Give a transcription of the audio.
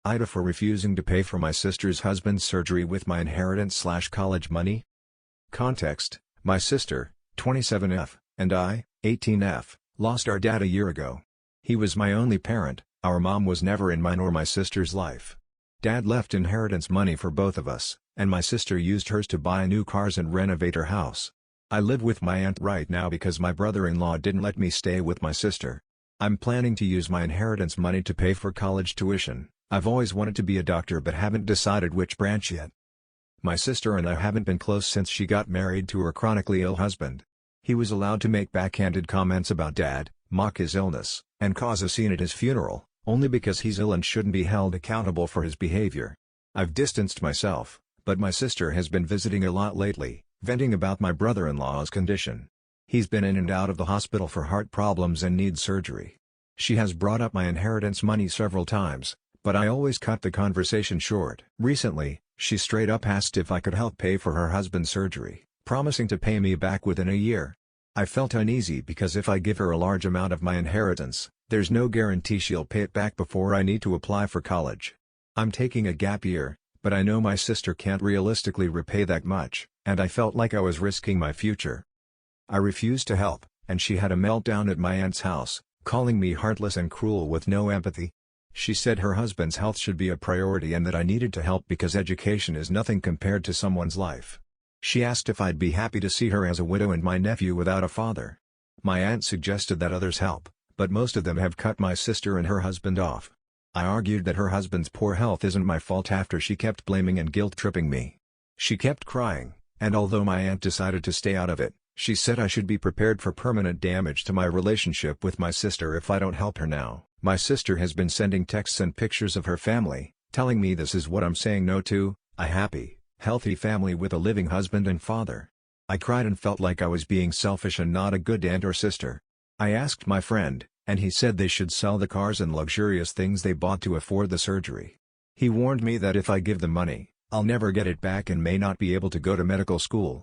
AITA for refusing to pay for my sister's husband's surgery with my inheritance/college money. Context: my sister, 27F, and I, 18F, lost our dad a year ago. He was my only parent. Our mom was never in mine or my sister's life. Dad left inheritance money for both of us, and my sister used hers to buy new cars and renovate her house. I live with my aunt right now because my brother-in-law didn't let me stay with my sister. I'm planning to use my inheritance money to pay for college tuition. I've always wanted to be a doctor but haven't decided which branch yet. My sister and I haven't been close since she got married to her chronically ill husband. He was allowed to make backhanded comments about Dad, mock his illness, and cause a scene at his funeral, only because he's ill and shouldn't be held accountable for his behavior. I've distanced myself, but my sister has been visiting a lot lately, venting about my brother-in-law's condition. He's been in and out of the hospital for heart problems and needs surgery. She has brought up my inheritance money several times, but I always cut the conversation short. Recently, she straight up asked if I could help pay for her husband's surgery, promising to pay me back within a year. I felt uneasy because if I give her a large amount of my inheritance, there's no guarantee she'll pay it back before I need to apply for college. I'm taking a gap year, but I know my sister can't realistically repay that much, and I felt like I was risking my future. I refused to help, and she had a meltdown at my aunt's house, calling me heartless and cruel with no empathy. She said her husband's health should be a priority and that I needed to help because education is nothing compared to someone's life. She asked if I'd be happy to see her as a widow and my nephew without a father. My aunt suggested that others help, but most of them have cut my sister and her husband off. I argued that her husband's poor health isn't my fault after she kept blaming and guilt-tripping me. She kept crying, and although my aunt decided to stay out of it, she said I should be prepared for permanent damage to my relationship with my sister if I don't help her now. My sister has been sending texts and pictures of her family, telling me this is what I'm saying no to, a happy, healthy family with a living husband and father. I cried and felt like I was being selfish and not a good aunt or sister. I asked my friend, and he said they should sell the cars and luxurious things they bought to afford the surgery. He warned me that if I give them money, I'll never get it back and may not be able to go to medical school.